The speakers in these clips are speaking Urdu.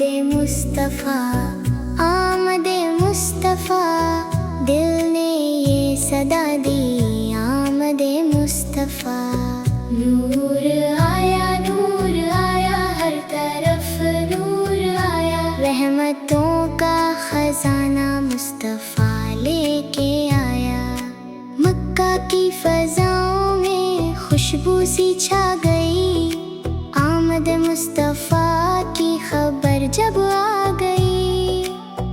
مصطفیٰ، آمد مصطفیٰ، دل نے یہ صدا دی آمد مصطفیٰ۔ نور آیا ہر طرف نور آیا، رحمتوں کا خزانہ مصطفیٰ لے کے آیا۔ مکہ کی فضاؤں میں خوشبو سی چھا گئی، آمد مصطفیٰ کی خبر جب آ گئی۔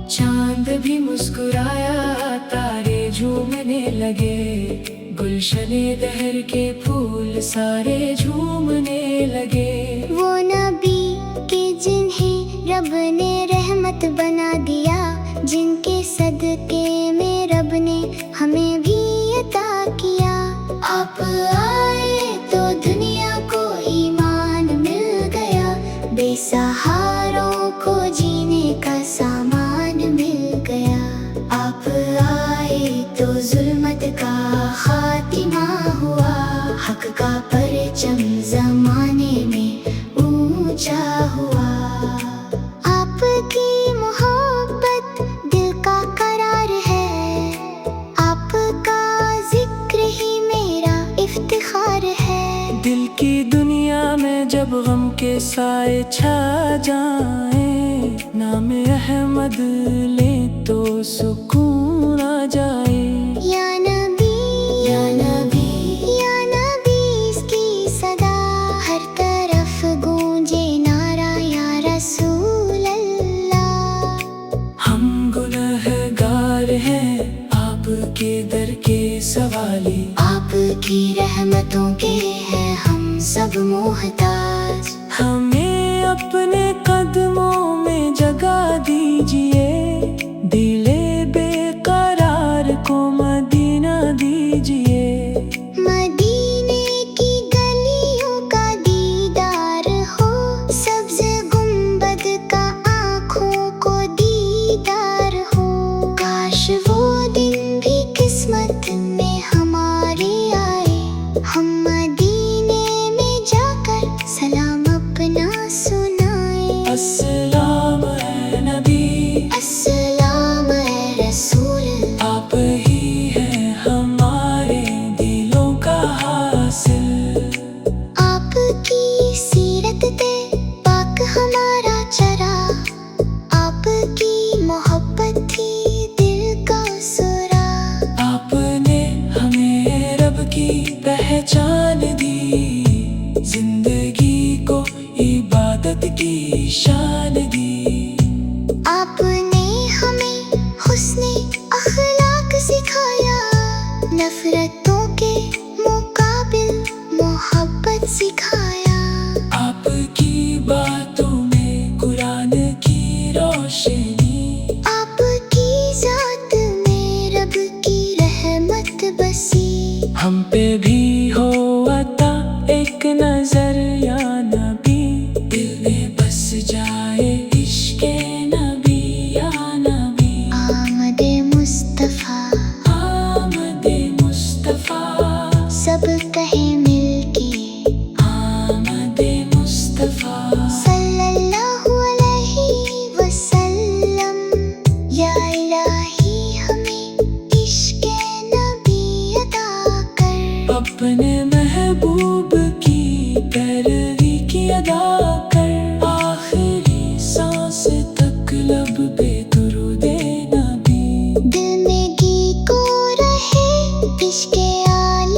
چاند بھی مسکرایا، تارے جھومنے لگے، گلشن دہر کے پھول سارے جھومنے لگے۔ وہ نبی کہ جنہیں رب نے رحمت بنا دیا، جن کے صدقے میں رب نے ہمیں بھی عطا کیا۔ آپ آئے تو دنیا کو ایمان مل گیا، بے سہاروں کو جینے کا سامان مل گیا۔ آپ آئے تو ظلمت کا خاتمہ ہوا، حق کا پرچم زمانے میں اونچا ہوا۔ آپ کی محبت دل کا قرار ہے، آپ کا ذکر ہی میرا افتخار ہے۔ دل کی دنیا میں جب غم کے سائے چھا جائیں، نام احمد لیں تو سکون آ جائے۔ یا نبی یا نبی یا نبی، اس کی صدا ہر طرف گونجے نعرہ یا رسول اللہ۔ ہم گنہگار ہیں آپ کے در کے سوالی، آپ کی رحمتوں کے ہیں ہم سب محتاج۔ ہمیں اپنے قدموں میں جگہ دیجئے، دل بے قرار کو مدینہ دیجئے۔ مدینے کی گلیوں کا دیدار ہو، سبز گنبد کا آنکھوں کو دیدار ہو۔ کاش وہ دن بھی قسمت میں ہمارے آئے، ہم مدینے میں جا کر سلام اپنا سنائیں۔ السلام اے نبی، السلام اے رسول، آپ ہی ہیں ہمارے دلوں کا حاصل۔ آپ کی سیرت دے پاک ہمارا چرا، آپ کی محبت تھی دل کا سرا۔ آپ نے ہمیں رب کی پہچان دی، زندگی کو عبادت کی شان دی۔ آپ نے ہمیں حسن اخلاق سکھایا، نفرتوں کے مقابل محبت سکھایا۔ آپ کی باتوں میں قرآن کی روشنی، آپ کی ذات میں رب کی رحمت بسی۔ ہم پہ بھی ہو عطا ایک نظر یا نبی، دل میں بس جائے عشق نبی یا نبی۔ آمد مصطفیٰ، آمد مصطفیٰ، سب کہیں مل کے آمد مصطفیٰ۔ صلی اللہ علیہ وسلم۔ یا الہی ہمیں عشق نبی عطا کر، اپنے محبوب کی پیروی کی ادا کر، آخری سانس تک لب پہ درود نبی۔ دل میں گیت کو رہے عشق آل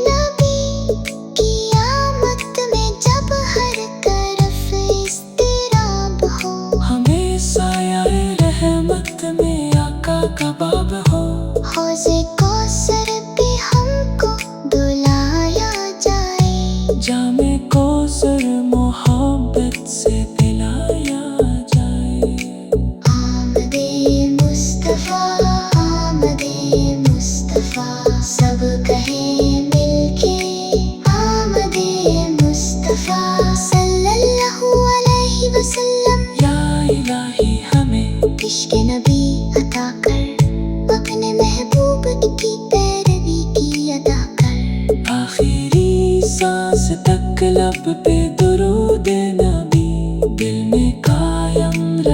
نبی، قیامت میں جب ہر طرف اضطراب ہو، ہمیں سایہ رحمت میں آقا کا باب ہو۔ حوض کوثر پہ ہم کو دلایا جائے، جام کوثر محبت سے پلایا جائے۔ آمد مصطفیٰ، آمد مصطفیٰ، سب کہیں مل کے آمد مصطفیٰ صلی اللہ علیہ وسلم۔ یا الہی ہمیں عشق نبی عطا کر، اپنے محبوب کی پیروی کی ادا کر، آخری سانس تک لب پہ درود نبی، دل میں قائم رہے۔